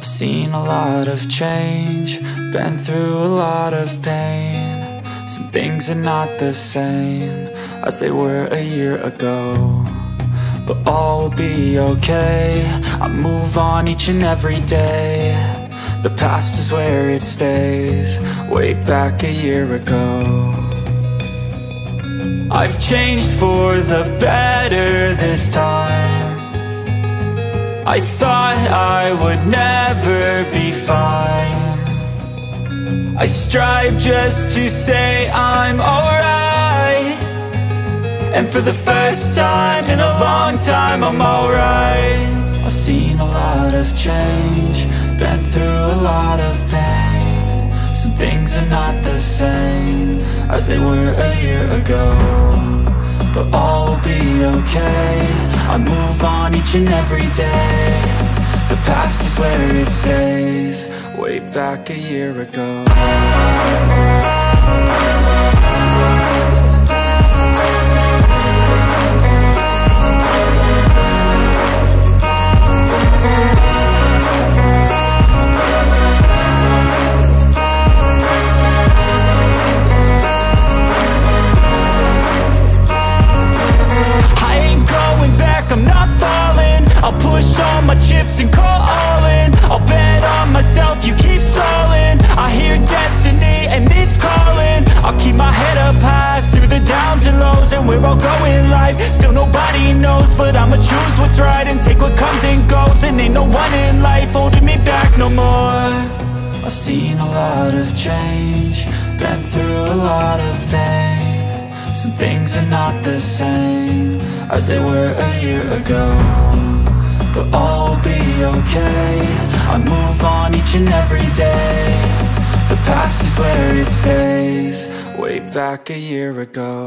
I've seen a lot of change, been through a lot of pain. Some things are not the same as they were a year ago, but all will be okay. I move on each and every day. The past is where it stays, way back a year ago. I've changed for the better this time. I thought I would never be fine. I strive just to say I'm alright, and for the first time in a long time I'm alright. I've seen a lot of change, been through a lot of pain. Some things are not the same as they were a year ago, but all will be okay. I move on each and every day. The past is where it stays, way back a year ago. I'm not falling, I'll push all my chips and call all in. I'll bet on myself, you keep stalling. I hear destiny and it's calling. I'll keep my head up high through the downs and lows, and we're all going life. Still nobody knows, but I'ma choose what's right and take what comes and goes. And ain't no one in life holding me back no more. I've seen a lot of change, been through a lot of pain. Some things are not the same as they were a year ago, but all will be okay. I move on each and every day. The past is where it stays, way back a year ago.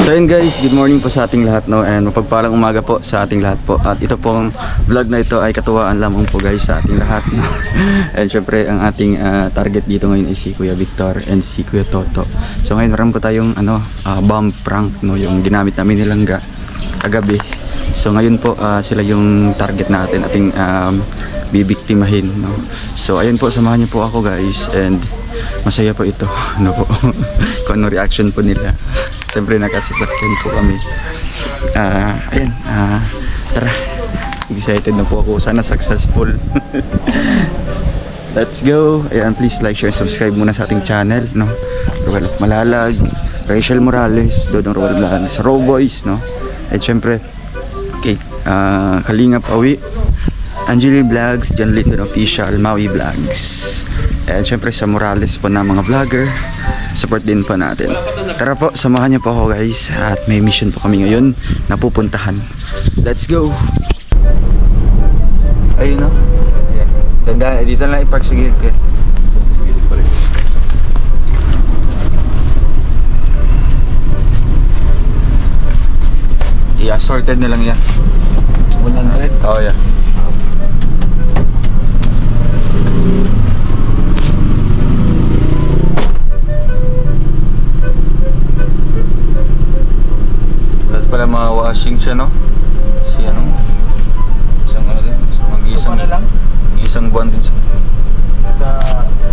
So yun guys, good morning po sa ating lahat, no, and mapagpalang umaga po sa ating lahat po. At ito pong vlog na ito ay katuwaan lamang po guys sa ating lahat, no? And syempre ang ating target dito ngayon ay si Kuya Victor and si Kuya Toto. So ngayon meron po tayong bomb prank, no, yung ginamit namin nilang kagabi. So ngayon po sila yung target natin, ating bibiktimahin, no? So ayun po, samahan niyo po ako guys, and masaya po ito, ano po kung ano reaction po nila. Siyempre nakasasakyan po kami. Ayan, tara, excited na po ako, sana successful. Let's go. Ayan, please like, share, subscribe muna sa ating channel, no? Ruel Malalag, Rachel Morales, Dodong Ruel Malalag, sa Raw Boys, no? At syempre okay, Kalingap Awi, Angeli Vlogs, John Linton Official, Maui Vlogs, and syempre sa Morales po na mga vlogger, support din po natin. Tara po, samahan niyo po ako guys, at may mission po kami ngayon na pupuntahan. Let's go! Ayun no? Yeah. Dito lang ipark sa gilid ko. Yeah, sorted na lang yan. 100? Oh yeah. Pala mga washing siya, no? Si ano? Isang ano din? Mag-isang buwan din siya.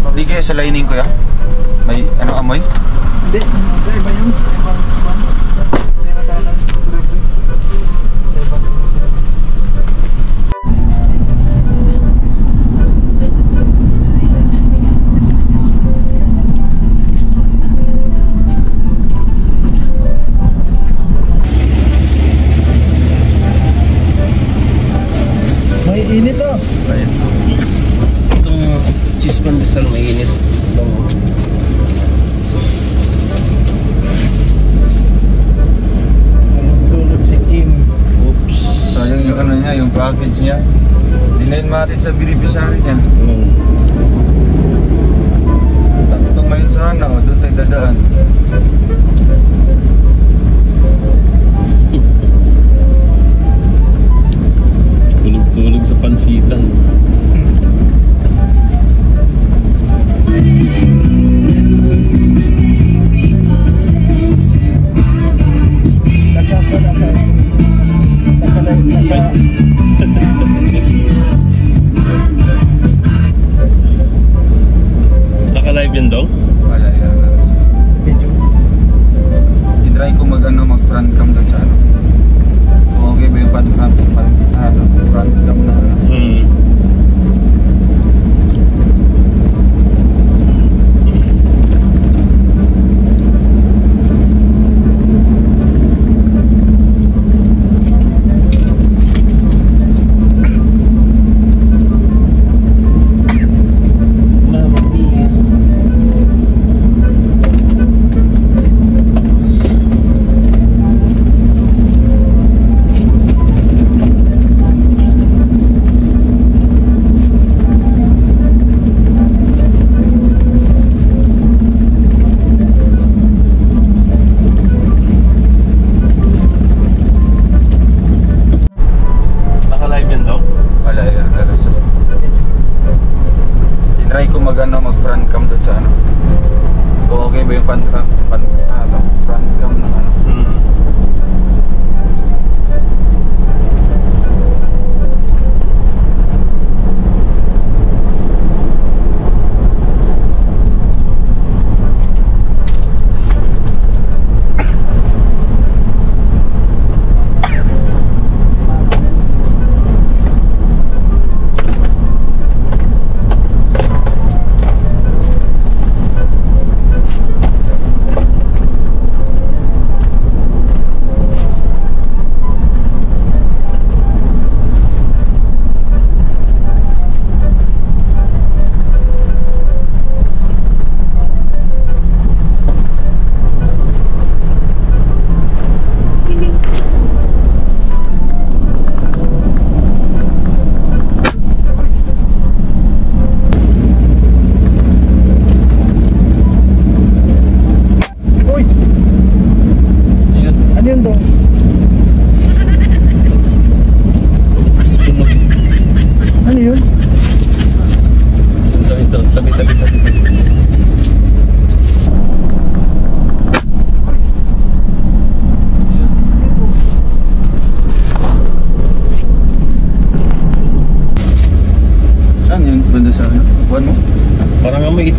Hindi kaya sa lining ko ya? May ano amoy? Hindi, sa iba yun. Sa ibang buwan. Hindi na tayo nag-trip. Sa ibang sasakyan. Init oh. Itong cheese pandesal mainit. Tulog si Kim. Oops. Sayang yung ano niya, yung package niya. Hindi na yun matid sa beneficiary niya. Saktong ngayon sana, o doon tayo dadaan.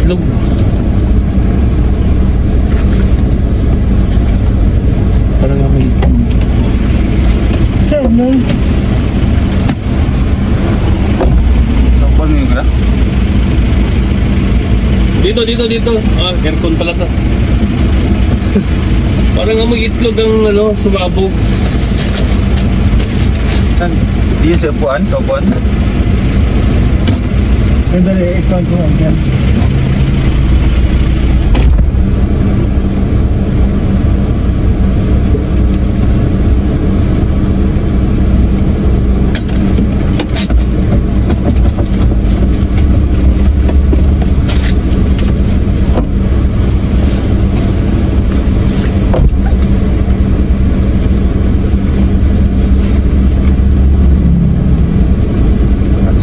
itlog. Parang amoy itlog. Saan mo? Sampal mo yung gala? Dito. Ah, aircon pala to. Parang amoy itlog ang ano, sumabog. Saan? Di yan sa upuan? Sa upuan? Ganda rin, ikaw ko agad.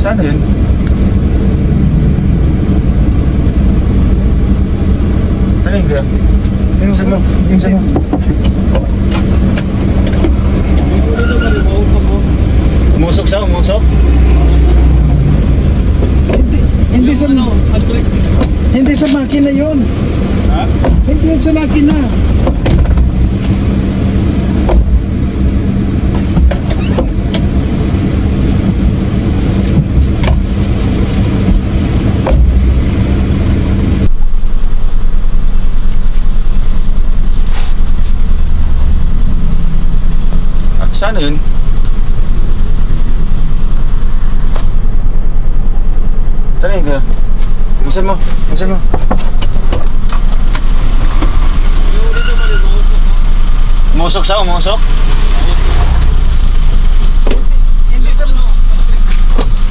Sana yun? Saan yun kaya? Saan mo? Saan mo? Umusok siya? Umusok? Hindi sa hindi sa makina yun. Ha? Hindi yun sa makina. Saan yun? Saan yun kaya? Buksan mo. Buksan mo. Umusok siya? Umusok?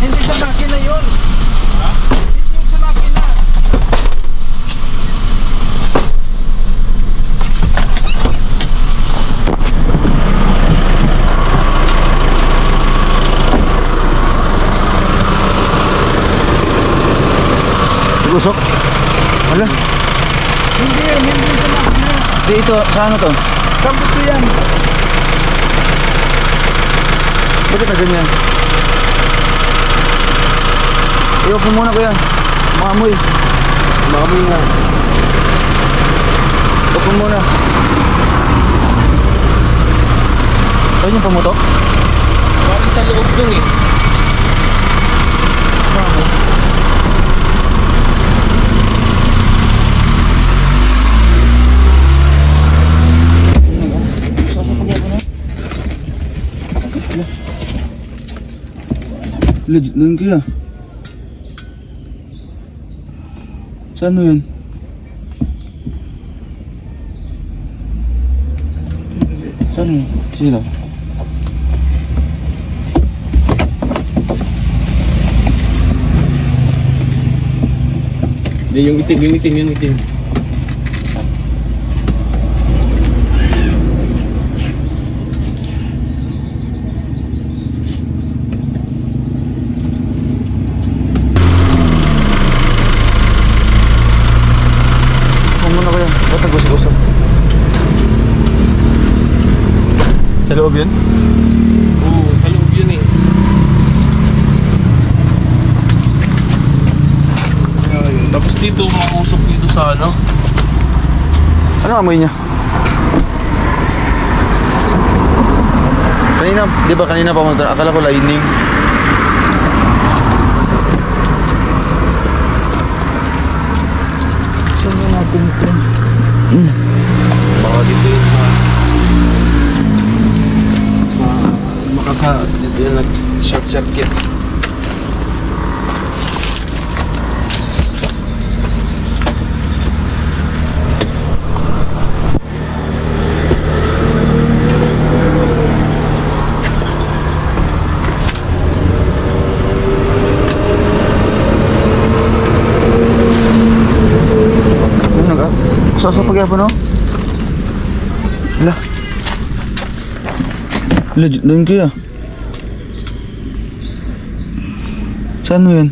Hindi sa makina yun. Ha? Hindi yun sa makina. Usok? Wala. Hindi sa makina. Dito, sa ano to? Kamputso yan. Bakit na ganyan? I-open muna kuya. Maamoy. Maamoy nga. Open muna. Saan yung pamutok? Parang sa loob dun eh. Legit lang kaya. Saan mo yun? Saan mo? Sige lang. Hindi, yung itim. Sa loob yun? Oo, sa loob yun eh. Tapos dito, mausok dito sa ano. Ano amoy niya? Kanina, di ba kanina pamunta? Akala ko lightning. Saan yun natin ito? Baka dito yun sa dito yun nag-short circuit. Sasapag po no? Lah. Legit din kaya. Saan mo yan?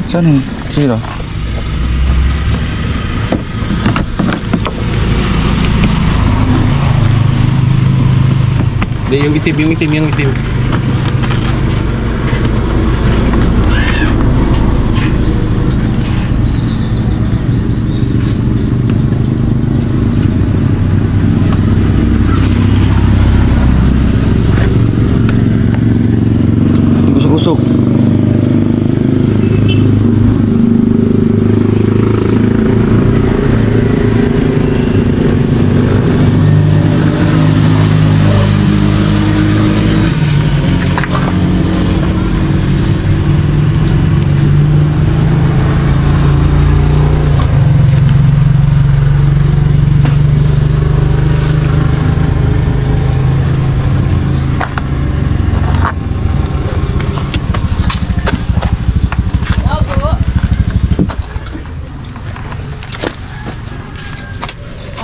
Saan yun? Sige lang. Hindi, yung itim.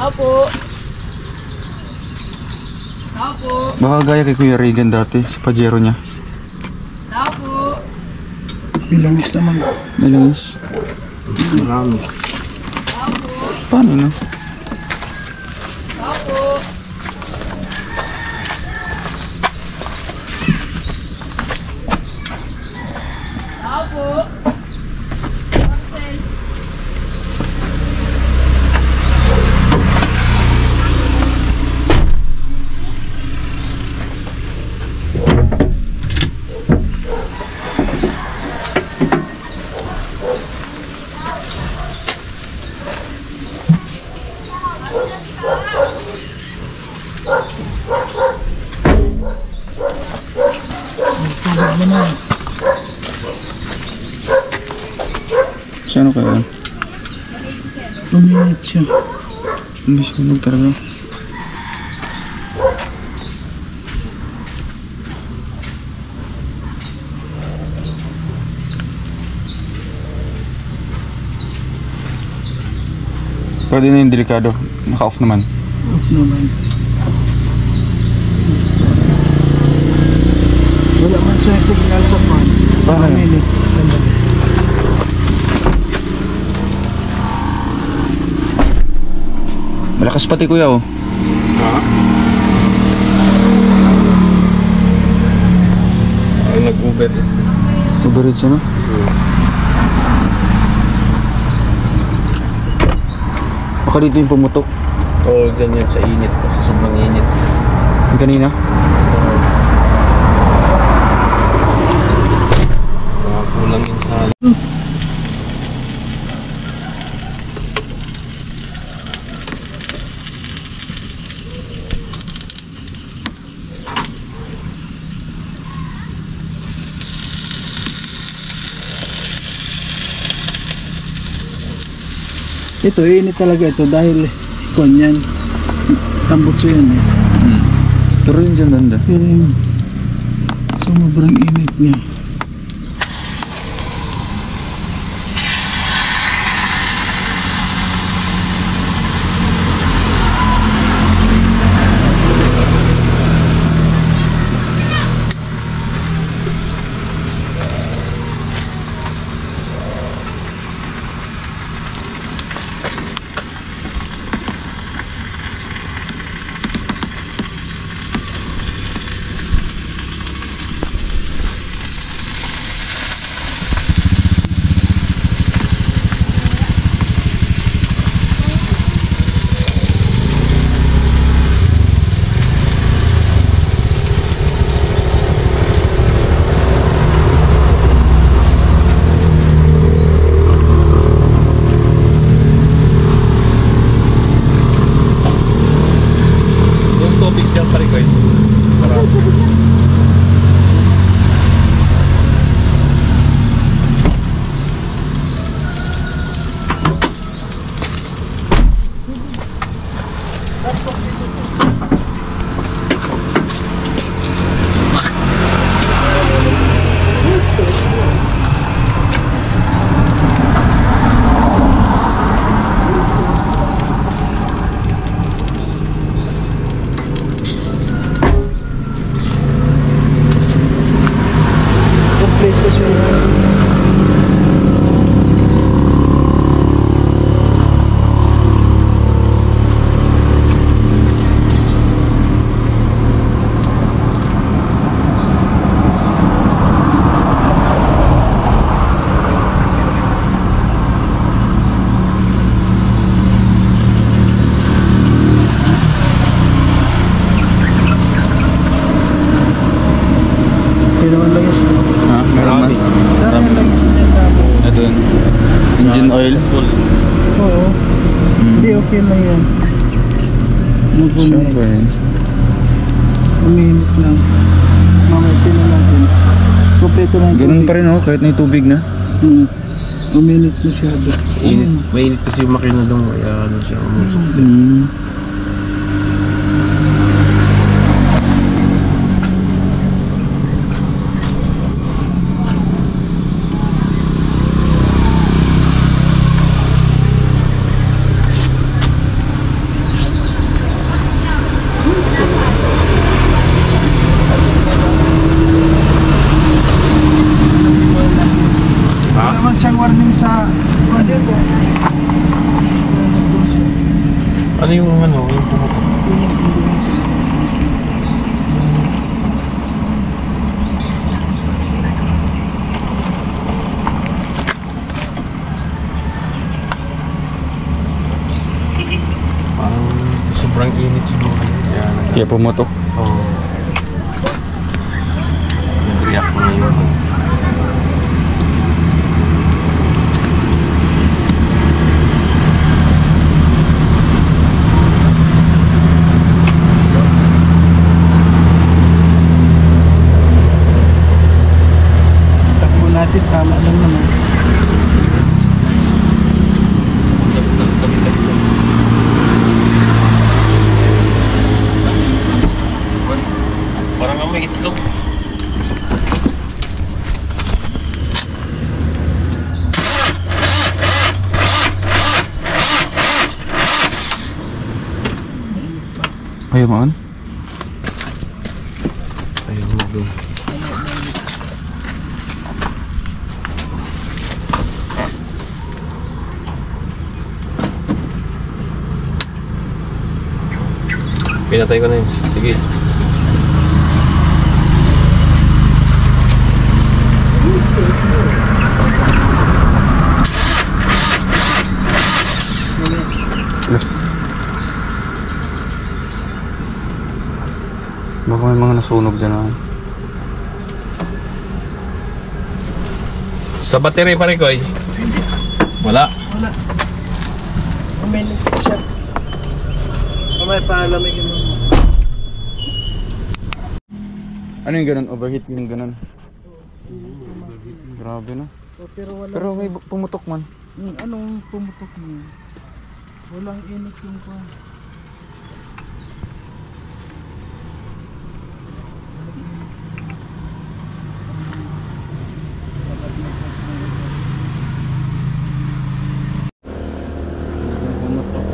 Tao po. Tao po. Baka gaya kay Kuya Regan dati sa Pajero niya. Tao po. Bilangis naman. May langis. Marami. Paano no? Tao po. Tao po. Parcel. Saan kaya? Uminit siya. Hindi sunog talaga. Pwede na yung delikado. Naka-off naman. Off naman. Wala man siya signal sa phone. Paano yun? Uminit. Sandali. Malakas pati kuya oh. Ay, nag-Uber. Uberid siya no? Baka dito yung pumutok. Oo, dyan yan sa init. Kasi sobrang init. Yung kanina? Kulang yun sa... Ito, init talaga ito dahil konyan. Tambutso yan eh. Pero yun dyan banda. Pero yung sobrang init niya. Yung tubig dyan pa rin ko yun. Marami. Kompleto siya. Kailangan lang yung Ha? Meron man? Dami lang yung sinyal namin. Ito yun. Engine oil. Full. Oo. Hindi, okay na yan. Siyempre. Uminit lang. Mamaya tinan natin. Kompleto na yung Ganun tubig. pa rin oh, kahit na yung tubig na. Uminit masyado. Init. Mainit kasi yung makina doon. Kaya ano siya, umusok siya. Basta nandun siya. Ano yung pumutok? Parang sobrang init siguro. Kaya pumutok. Oo. Nag-react ko ngayon. Takbo natin, tama lang naman. Parang may itlog. Ayaw maan. Ayun mo doon. Pinatay ko na yun. Sige. Baka may mga nasunog dyan ah. Sa battery pare ko wala. Wala. Uminig siya. Mamaya palamigin mo. Ano yung ganun? Overheat yung ganun? Grabe na. Pero wala. Pero may pumutok man. Anong pumutok niya? Walang init yung pa. Pumutok.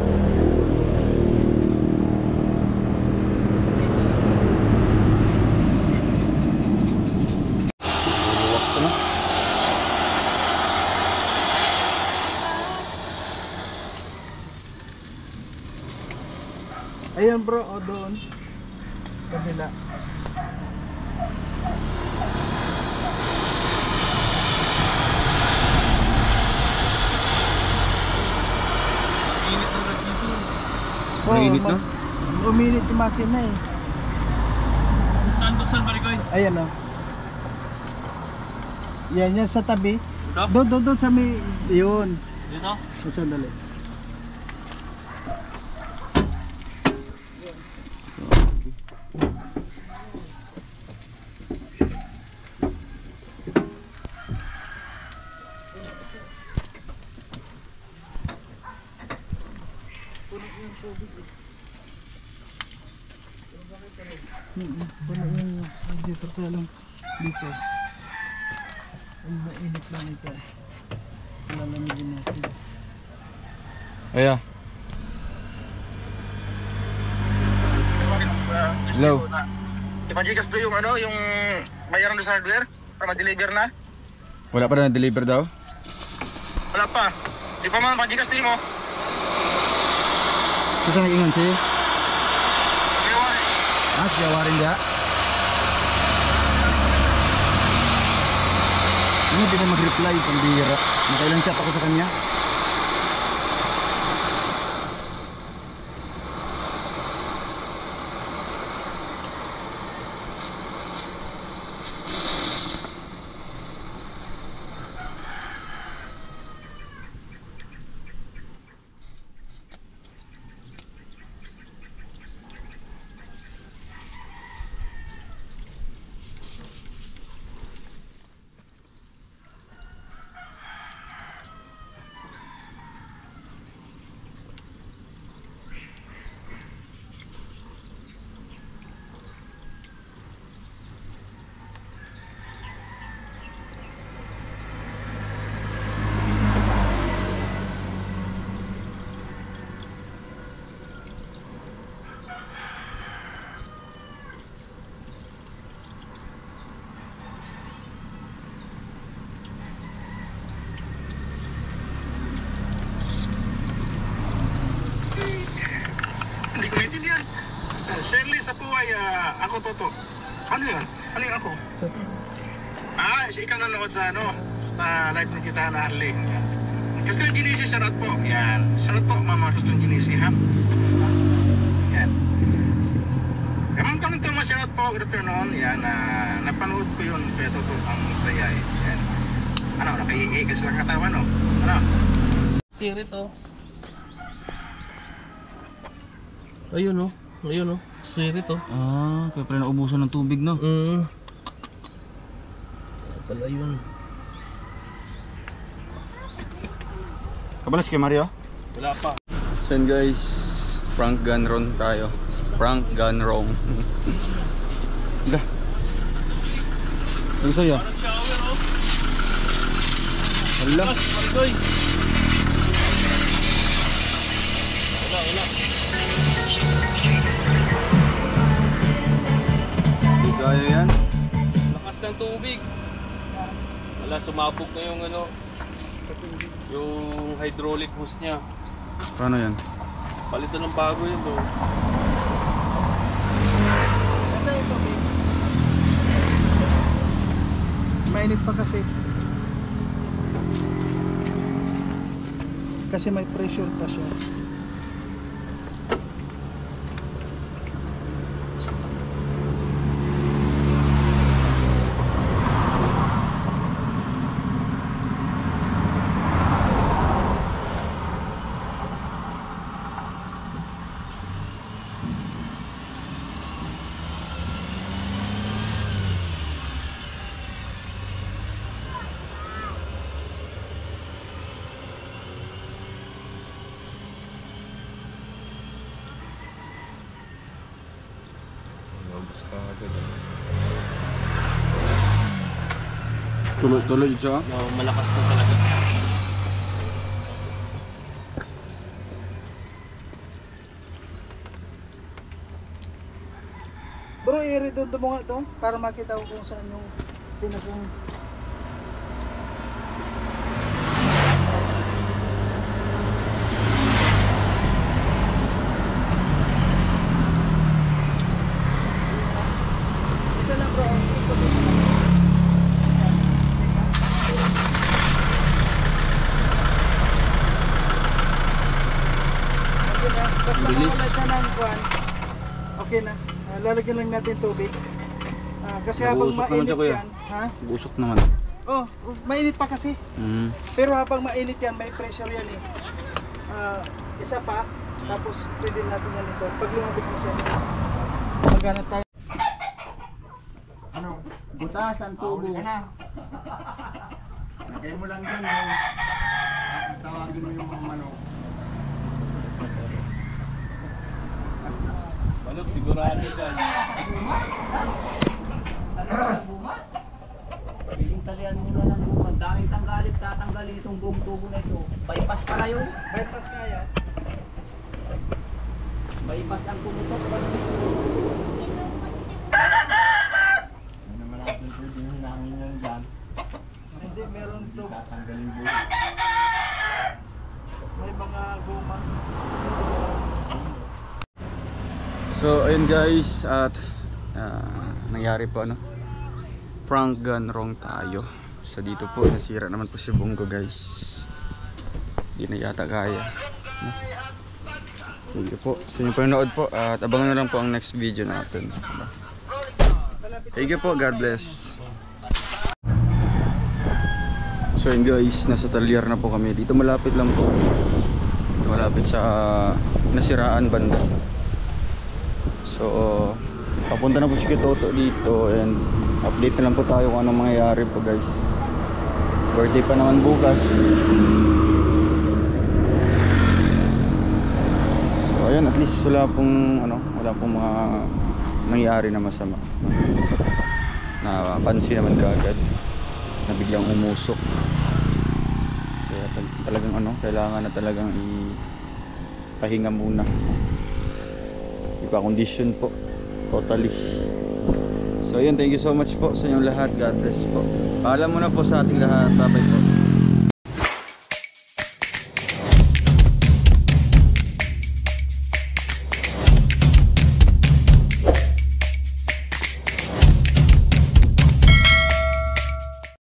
Ayan bro, o doon. Kabila. Mainit no? Uminit yung makina eh. Saan buksan pare ko? Ayan o. Yan sa tabi. Ito? Doon sa may... Yun. Dito? Sandali. Wala yung dito kaya lang dito. Ang mainit lang ito. Lalamigin natin. Aya. Hello. Ipajikas doon yung yung bayaran doon sa hardware para ma-deliver na. Wala pa na deliver daw? Wala pa. Di pa man pajikas din mo. Kasi nag-ingon siya? Kaya Siya warin dia? Hindi ko mag-reply kung bihira. Nakailang chat ako sa kanya. Shirley sa buhay, ako Toto. Ano yun? Ano yung ako? Siya ikaw nanood sa live na kita na Harley. Yan. Christine Ginisi, shoutout po. Yan. Shoutout po, Mama Christine Ginisi, ha? Yan. Kamang Thomas, shoutout po. Good afternoon. Yan. Napanood ko yun. Kaya Toto, ang saya. Yan. Ano, nakahihi kasi lang katawan, no? Ano? Spirit oh. Ayun oh. Ayun oh. Spirit oh. Kaya pala naubusan ng tubig, no? Pala yun. Kabalas kay Mario? Wala pa. So yun guys, prank gun run tayo. Prank gun wrong. Dah. Ano sa'yo? Shower oh. Wala. Marigoy. Wala. Hindi kaya yan. Lakas ng tubig. Wala, sumabog na yung yung hydraulic hose niya. Paano yan? Palitan ng bago yun to. Kasi ito, mainit pa kasi. Kasi may pressure pa siya. Tuloy siya. No, malakas na talaga. Bro, i-redondo mo nga ito para makita ko kung saan yung pinakong. Ito na bro, ito na. Bilis. Okay na. Lalagyan lang natin tubig. Kasi habang Nag-uusok naman mainit siya, kuya. yan, ha? Busok naman. Oh, mainit pa kasi. Pero habang mainit yan, may pressure yan eh. Isa pa, tapos pwede natin yan ito. Pag lumabit na siya, magana tayo. Ano? Butas ang tubo. Lagay mo lang dyan, tawagin mo yung mga manok. Balot, sigurado dyan. Yung talian muna ng bumag, dahil tanggalin, tatanggalin itong buong tubo na ito. Bypass pala yun. Bypass nga yan. Bypass ang pumutok. Hindi, meron ito. May mga guma. So ayun guys, at nangyari po prank gun wrong tayo. So dito po nasira naman po si Bongo guys. Hindi na yata kaya. Sige po, sa inyong panonood po at abangan na lang po ang next video natin. Thank you po, God bless. So yun guys, nasa Talyar na po kami. Dito malapit lang po. Dito malapit sa nasiraan banda. So papunta na po si Toto dito and update na lang po tayo kung anong mangyayari po guys. Birthday pa naman bukas. So ayun, at least wala pong mga nangyayari na masama. Napansin naman kaagad na biglang umusok. Kaya talagang kailangan na talagang ipahinga muna. Iba condition po totally. So yun, thank you so much po sa inyong lahat. God bless po. Paalam muna po sa ating lahat. Bye bye po.